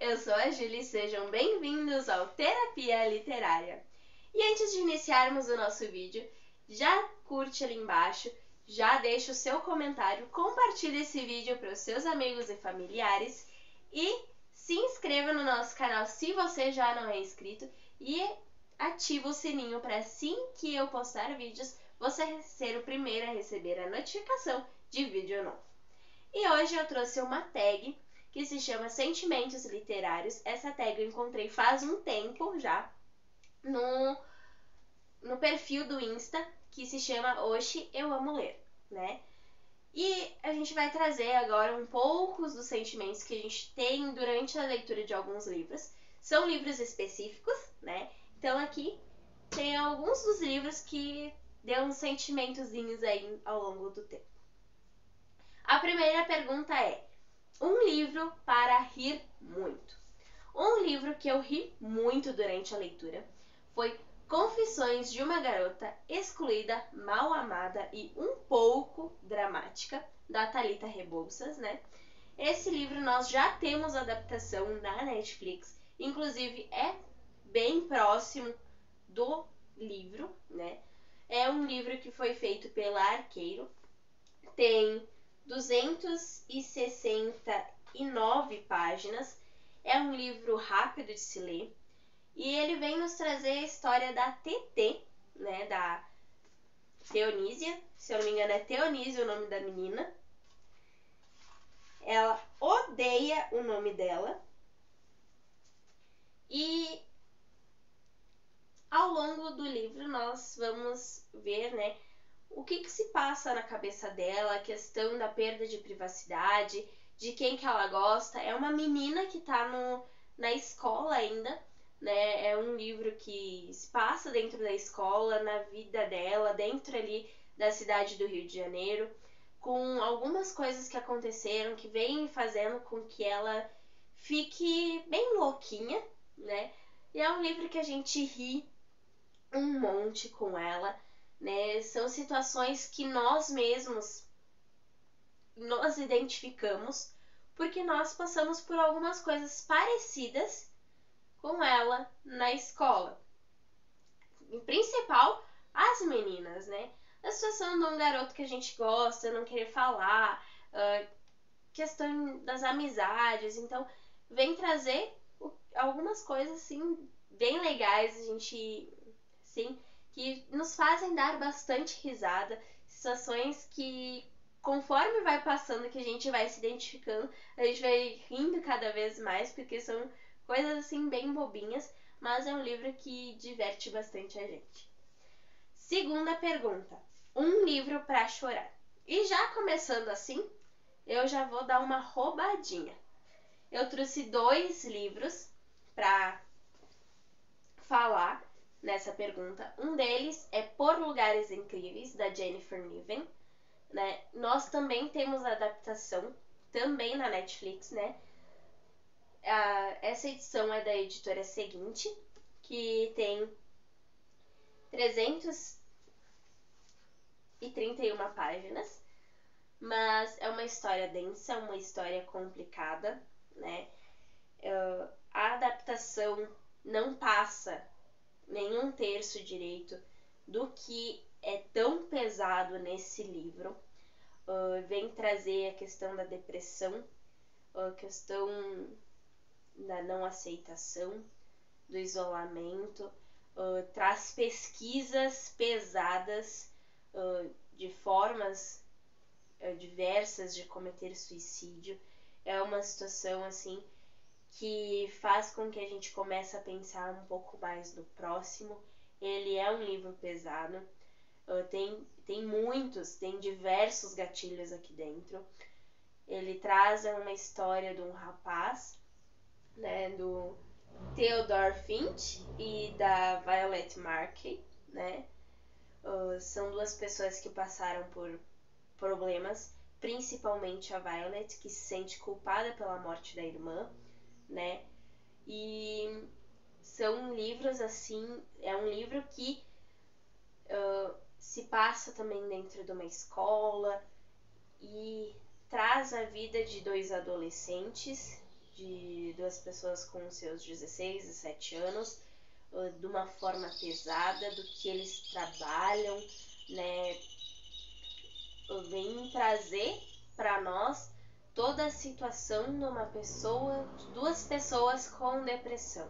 eu sou a Julie, sejam bem-vindos ao Terapia Literária. E antes de iniciarmos o nosso vídeo, já curte ali embaixo, já deixa o seu comentário, compartilha esse vídeo para os seus amigos e familiares e se inscreva no nosso canal se você já não é inscrito e ativa o sininho para assim que eu postar vídeos, você ser o primeiro a receber a notificação de vídeo novo. E hoje eu trouxe uma tag que se chama Sentimentos Literários. Essa tag eu encontrei faz um tempo já no perfil do Insta, que se chama Oxi, Eu Amo Ler, né? E a gente vai trazer agora um pouco dos sentimentos que a gente tem durante a leitura de alguns livros. São livros específicos, né? Então aqui tem alguns dos livros que deu uns sentimentozinhos aí ao longo do tempo. A primeira pergunta é: um livro para rir muito. Um livro que eu ri muito durante a leitura foi Confissões de uma Garota Excluída, Mal Amada e um pouco dramática, da Thalita Rebouças, né? Esse livro nós já temos adaptação na Netflix, inclusive é bem próximo do livro, né? É um livro que foi feito pela Arqueiro, tem 269 páginas, é um livro rápido de se ler e ele vem nos trazer a história da TT, né, da Teonísia, se eu não me engano é Teonísia o nome da menina. Ela odeia o nome dela e ao longo do livro nós vamos ver, né, o que se passa na cabeça dela, a questão da perda de privacidade, de quem que ela gosta. É uma menina que tá na escola ainda, né? É um livro que se passa dentro da escola, na vida dela, dentro ali da cidade do Rio de Janeiro, com algumas coisas que aconteceram, que vêm fazendo com que ela fique bem louquinha, né? E é um livro que a gente ri um monte com ela, né? São situações que nós mesmos nos identificamos porque nós passamos por algumas coisas parecidas com ela na escola. Em principal, as meninas, né? A situação de um garoto que a gente gosta, não querer falar, questão das amizades. Então, vem trazer algumas coisas, assim, bem legais, a gente, sim, que nos fazem dar bastante risada, situações que, conforme vai passando, que a gente vai se identificando, a gente vai rindo cada vez mais, porque são coisas, assim, bem bobinhas, mas é um livro que diverte bastante a gente. Segunda pergunta: um livro para chorar. E já começando assim, eu já vou dar uma roubadinha. Eu trouxe 2 livros para falar nessa pergunta. Um deles é Por Lugares Incríveis, da Jennifer Niven, né? Nós também temos a adaptação, também na Netflix, né? Essa edição é da editora Seguinte, que tem 331 páginas, mas é uma história densa, uma história complicada, né? A adaptação não passa nem um terço direito do que é tão pesado nesse livro. Vem trazer a questão da depressão, a questão da não aceitação, do isolamento, traz pesquisas pesadas de formas diversas de cometer suicídio. É uma situação assim que faz com que a gente comece a pensar um pouco mais no próximo. Ele é um livro pesado, tem diversos gatilhos aqui dentro. Ele traz uma história de um rapaz, né, do Theodore Finch e da Violet Markey, né? São 2 pessoas que passaram por problemas, principalmente a Violet, que se sente culpada pela morte da irmã, né? E são livros assim, é um livro que se passa também dentro de uma escola e traz a vida de 2 adolescentes de duas pessoas com seus 16, 17 anos, de uma forma pesada, do que eles trabalham, né? Vem trazer para nós toda a situação de uma pessoa, de duas pessoas com depressão.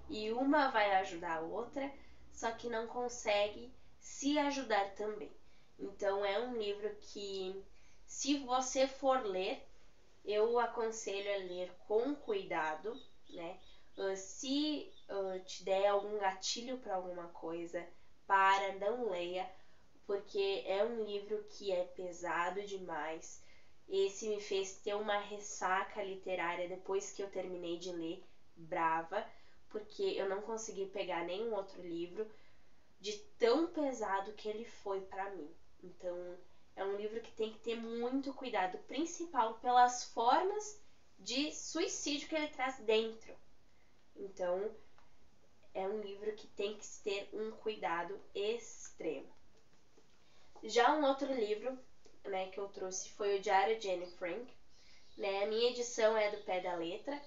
E uma vai ajudar a outra, só que não consegue se ajudar também. Então é um livro que, se você for ler, eu aconselho a ler com cuidado, né? Se te der algum gatilho para alguma coisa, não leia, porque é um livro que é pesado demais. Esse me fez ter uma ressaca literária depois que eu terminei de ler, brava, porque eu não consegui pegar nenhum outro livro de tão pesado que ele foi para mim. Então, é um livro que tem que ter muito cuidado, principal pelas formas de suicídio que ele traz dentro. Então, é um livro que tem que ter um cuidado extremo. Já um outro livro, né, que eu trouxe foi o Diário de Anne Frank. Né? A minha edição é do pé da letra,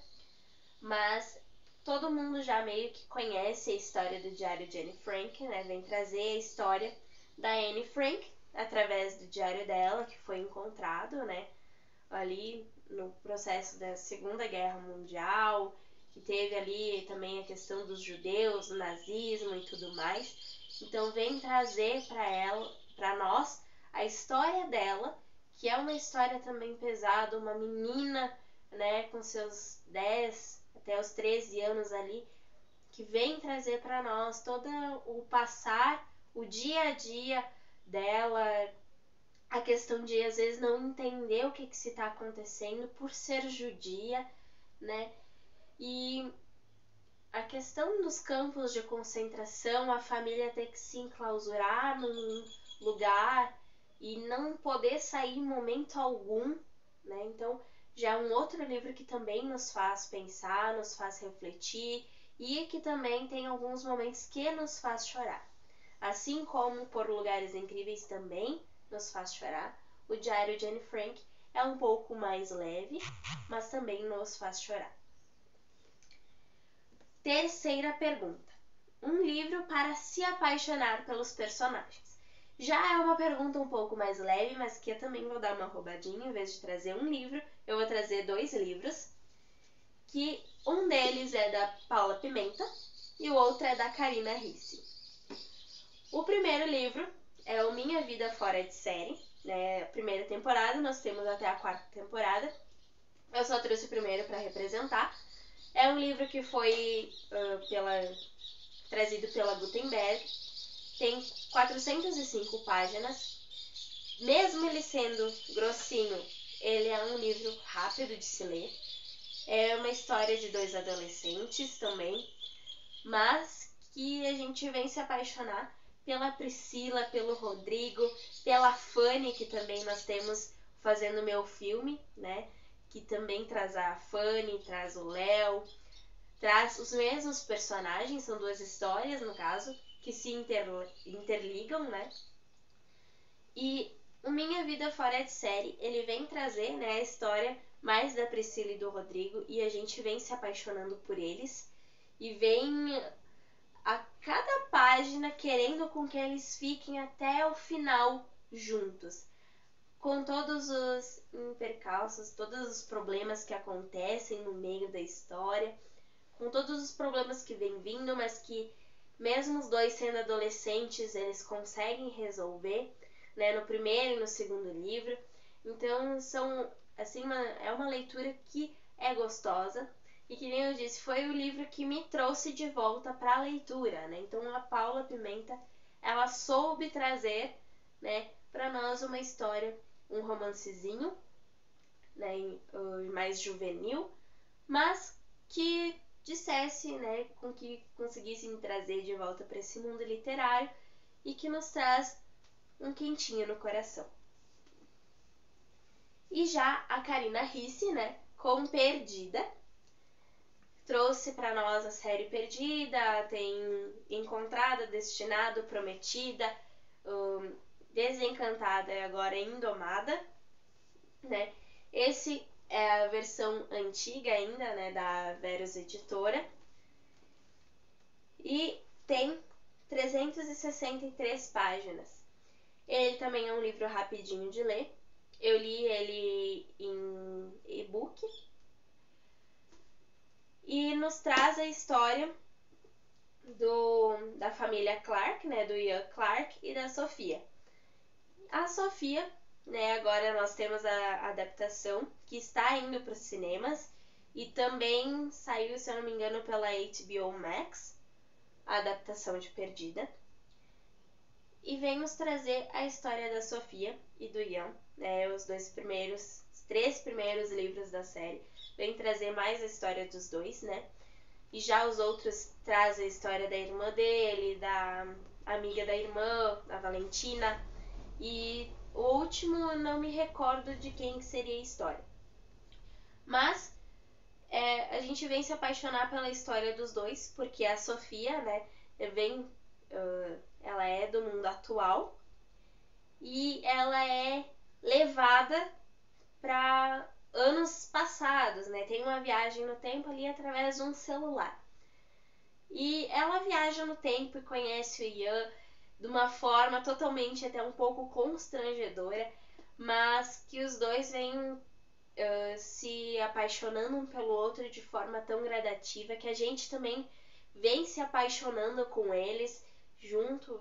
mas todo mundo já meio que conhece a história do Diário de Anne Frank, né? Vem trazer a história da Anne Frank através do diário dela, que foi encontrado, né, ali no processo da Segunda Guerra Mundial, que teve ali também a questão dos judeus, o nazismo e tudo mais. Então vem trazer para nós, a história dela, que é uma história também pesada, uma menina, né, com seus 10 até os 13 anos ali, que vem trazer para nós todo o passar, o dia a dia dela, a questão de às vezes não entender o que se está acontecendo por ser judia, né? E a questão dos campos de concentração, a família ter que se enclausurar num lugar e não poder sair em momento algum, né? Então, já é um outro livro que também nos faz pensar, nos faz refletir e que também tem alguns momentos que nos faz chorar. Assim como Por Lugares Incríveis também nos faz chorar, o Diário de Anne Frank é um pouco mais leve, mas também nos faz chorar. Terceira pergunta. Um livro para se apaixonar pelos personagens. Já é uma pergunta um pouco mais leve, mas que eu também vou dar uma roubadinha. Em vez de trazer um livro, eu vou trazer 2 livros. Que um deles é da Paula Pimenta e o outro é da Karina Ricci. O primeiro livro é o Minha Vida Fora de Série, né? A primeira temporada, nós temos até a 4ª temporada. Eu só trouxe o primeiro para representar. É um livro que foi trazido pela Gutenberg. Tem 405 páginas. Mesmo ele sendo grossinho, ele é um livro rápido de se ler. É uma história de 2 adolescentes também, mas que a gente vem se apaixonar pela Priscila, pelo Rodrigo, pela Fanny, que também nós temos fazendo meu filme, né? Que também traz a Fanny, traz o Léo, traz os mesmos personagens, são 2 histórias no caso, que se interligam, né? E o Minha Vida Fora de Série, ele vem trazer, né, a história mais da Priscila e do Rodrigo, e a gente vem se apaixonando por eles, e vem a cada página querendo com que eles fiquem até o final juntos, com todos os percalços, todos os problemas que acontecem no meio da história, com todos os problemas que vem vindo, mas que mesmo os 2 sendo adolescentes, eles conseguem resolver, né, no primeiro e no segundo livro. Então, é uma leitura que é gostosa e, que nem eu disse, foi o livro que me trouxe de volta para a leitura, né? Então, a Paula Pimenta, ela soube trazer, né, para nós uma história, um romancezinho, né, mais juvenil, mas que dissesse, né, com que conseguisse me trazer de volta para esse mundo literário e que nos traz um quentinho no coração. E já a Karina Ricci, né, com Perdida, trouxe para nós a série Perdida, tem Encontrada, Destinado, Prometida, Desencantada e agora Indomada, né? Esse é a versão antiga ainda, né, da Verus Editora. E tem 363 páginas. Ele também é um livro rapidinho de ler. Eu li ele em e-book. E nos traz a história da família Clark, né, do Ian Clark e da Sofia. A Sofia, né, agora nós temos a adaptação que está indo para os cinemas e também saiu, se eu não me engano, pela HBO Max, a adaptação de Perdida. E vem nos trazer a história da Sofia e do Ian, né, os três primeiros livros da série. Vem trazer mais a história dos dois, né? E já os outros trazem a história da irmã dele, da amiga da irmã, a Valentina. E o último eu não me recordo de quem seria a história. Mas a gente vem se apaixonar pela história dos dois, porque a Sofia, né, ela é do mundo atual e ela é levada para anos passados, né? Tem uma viagem no tempo ali através de um celular. E ela viaja no tempo e conhece o Ian de uma forma totalmente até um pouco constrangedora, mas que os dois vêm se apaixonando um pelo outro de forma tão gradativa que a gente também vem se apaixonando com eles junto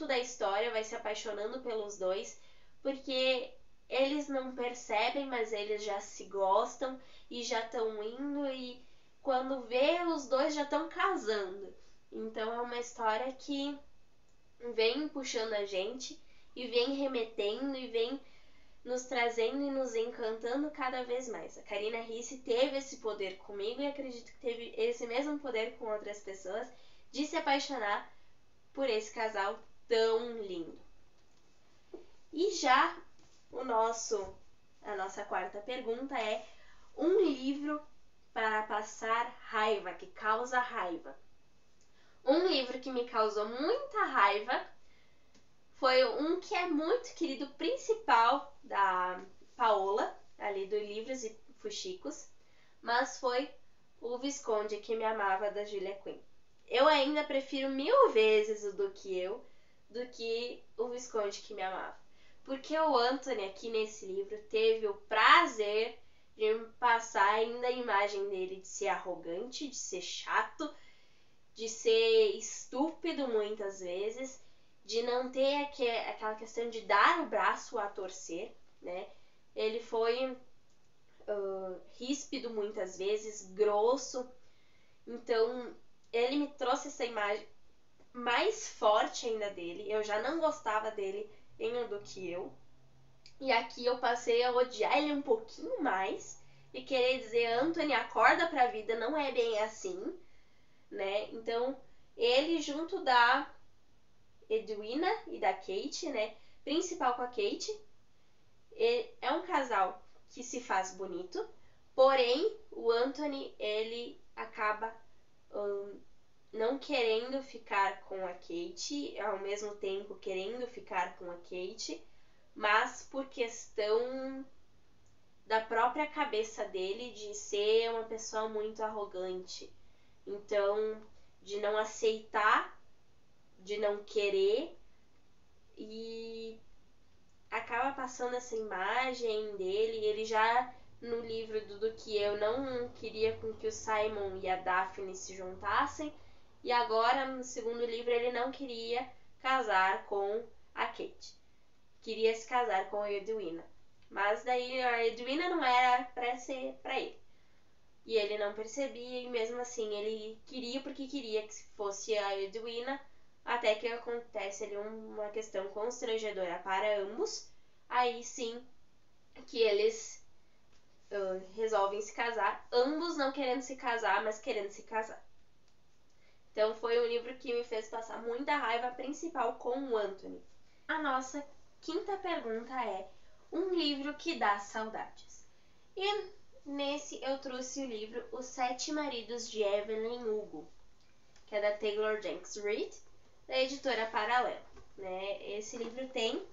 da história, vai se apaixonando pelos dois, porque eles não percebem, mas eles já se gostam e já estão indo, e quando vê, os dois já estão casando. Então é uma história que vem puxando a gente e vem remetendo e vem nos trazendo e nos encantando cada vez mais. A Karina Ricci teve esse poder comigo e acredito que teve esse mesmo poder com outras pessoas de se apaixonar por esse casal tão lindo. E já a nossa quarta pergunta é: um livro para passar raiva, que causa raiva. Um livro que me causou muita raiva foi um que é muito querido, principal da Paola, ali do Livros e Fuxicos, mas foi O Visconde que Me Amava, da Julia Quinn. Eu ainda prefiro 1000 vezes o do que O Visconde que Me Amava. Porque o Anthony aqui nesse livro teve o prazer de me passar ainda a imagem dele de ser arrogante, de ser chato, de ser estúpido muitas vezes, de não ter aquela questão de dar o braço a torcer, né? Ele foi ríspido muitas vezes, grosso. Então, ele me trouxe essa imagem mais forte ainda dele. Eu já não gostava dele em Um do que Eu. E aqui eu passei a odiar ele um pouquinho mais e querer dizer: Anthony, acorda pra vida, não é bem assim, né? Então, ele junto da Edwina e da Kate, né? Principal com a Kate, é um casal que se faz bonito, porém o Anthony, ele acaba não querendo ficar com a Kate, ao mesmo tempo querendo ficar com a Kate, mas por questão da própria cabeça dele de ser uma pessoa muito arrogante. Então, de não aceitar, de não querer, e acaba passando essa imagem dele. Ele já no livro do que Eu não queria com que o Simon e a Daphne se juntassem, e agora no segundo livro ele não queria casar com a Kate, queria se casar com a Edwina, mas daí a Edwina não era pra ser pra ele, e ele não percebia, e mesmo assim ele queria porque queria que fosse a Edwina, até que acontece ali uma questão constrangedora para ambos. Aí sim que eles resolvem se casar, ambos não querendo se casar, mas querendo se casar. Então foi um livro que me fez passar muita raiva, principal com o Anthony. A nossa quinta pergunta é: um livro que dá saudades. E nesse eu trouxe o livro Os Sete Maridos de Evelyn Hugo, que é da Taylor Jenkins Reid, da editora Paralela, né? Esse livro tem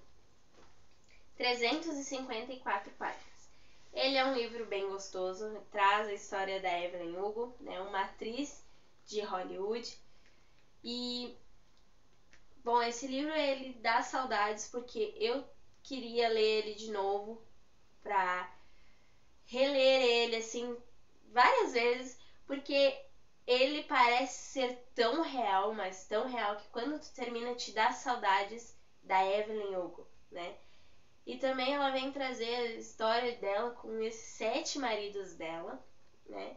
354 páginas. Ele é um livro bem gostoso, traz a história da Evelyn Hugo, né, uma atriz de Hollywood. E, bom, esse livro ele dá saudades porque eu queria ler ele de novo pra reler ele assim várias vezes, porque ele parece ser tão real, mas tão real que quando tu termina te dá saudades da Evelyn Hugo, né? E também ela vem trazer a história dela com esses 7 maridos dela, né?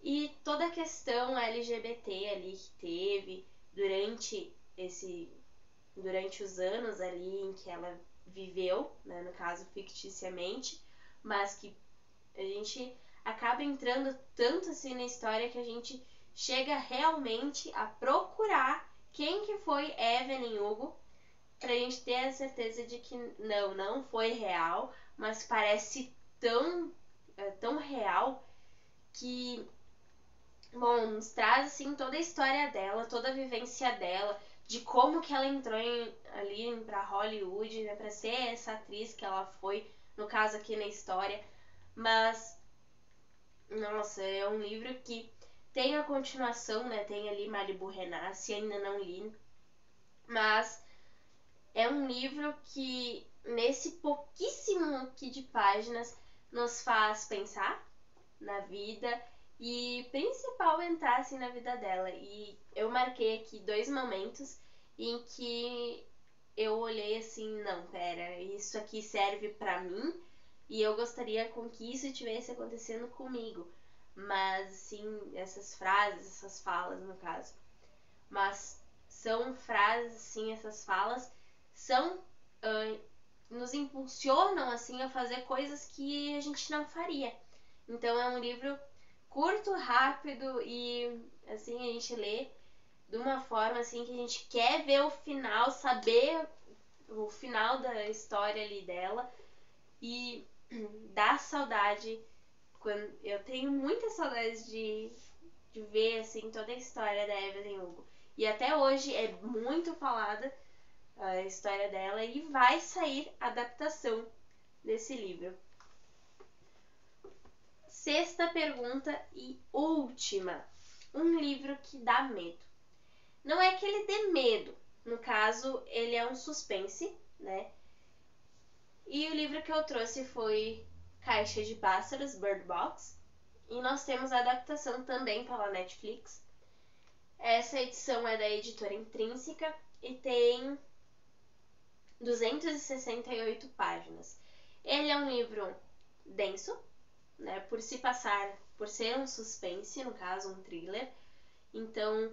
E toda a questão LGBT ali que teve durante os anos ali em que ela viveu, né, no caso ficticiamente, mas que a gente acaba entrando tanto assim na história que a gente chega realmente a procurar quem que foi Evelyn Hugo, pra gente ter a certeza de que não foi real, mas parece tão real que, bom, nos traz assim toda a história dela, toda a vivência dela, de como que ela entrou ali pra Hollywood, né, pra ser essa atriz que ela foi, no caso aqui na história. Mas, nossa, é um livro que tem a continuação, né, tem ali Malibu Renasce, ainda não li, mas é um livro que, nesse pouquíssimo aqui de páginas, nos faz pensar na vida e, principal, entrar assim na vida dela. E eu marquei aqui 2 momentos em que eu olhei assim, não, pera, isso aqui serve pra mim e eu gostaria com que isso estivesse acontecendo comigo. Mas, assim, essas frases, essas falas, no caso. Mas são frases, assim, essas falas são nos impulsionam assim a fazer coisas que a gente não faria. Então é um livro curto, rápido e assim a gente lê de uma forma assim que a gente quer ver o final, saber o final da história ali dela e dá saudade. Quando eu tenho muita saudade de ver assim toda a história da Evelyn Hugo. E até hoje é muito falada a história dela e vai sair adaptação desse livro. Sexta pergunta e última. Um livro que dá medo. Não é que ele dê medo. No caso, ele é um suspense, né? E o livro que eu trouxe foi Caixa de Pássaros, Bird Box. E nós temos a adaptação também pela Netflix. Essa edição é da editora Intrínseca e tem 268 páginas. Ele é um livro denso, né, por ser um suspense, no caso um thriller. Então,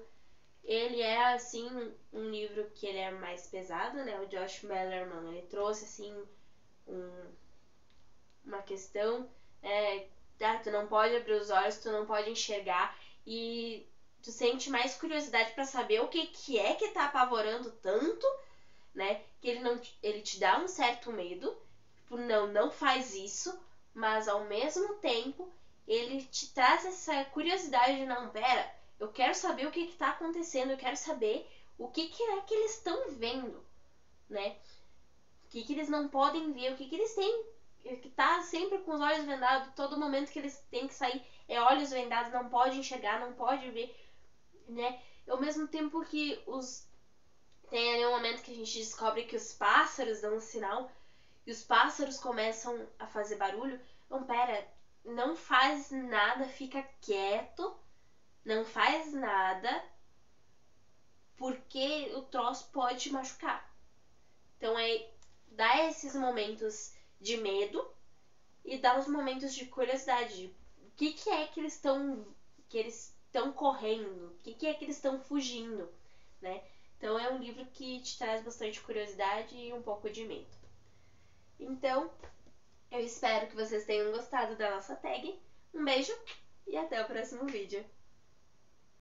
ele é assim um livro que ele é mais pesado, né? O Josh Malerman, ele trouxe assim uma questão, tu não pode abrir os olhos, tu não pode enxergar e tu sente mais curiosidade para saber o que é que tá apavorando tanto, né? Que ele te dá um certo medo, tipo, não faz isso, mas ao mesmo tempo ele te traz essa curiosidade de não, pera, eu quero saber o que tá acontecendo, eu quero saber o que é que eles estão vendo, né? O que eles não podem ver, o que eles têm que tá sempre com os olhos vendados, todo momento que eles têm que sair é olhos vendados, não pode enxergar, não pode ver, né? Ao mesmo tempo que tem ali um momento que a gente descobre que os pássaros dão um sinal e os pássaros começam a fazer barulho. Então, pera, não faz nada, fica quieto, não faz nada, porque o troço pode te machucar. Então, dá esses momentos de medo e dá os momentos de curiosidade. O que é que eles estão correndo? O que é que eles estão fugindo, né? Então é um livro que te traz bastante curiosidade e um pouco de medo. Então, eu espero que vocês tenham gostado da nossa tag. Um beijo e até o próximo vídeo.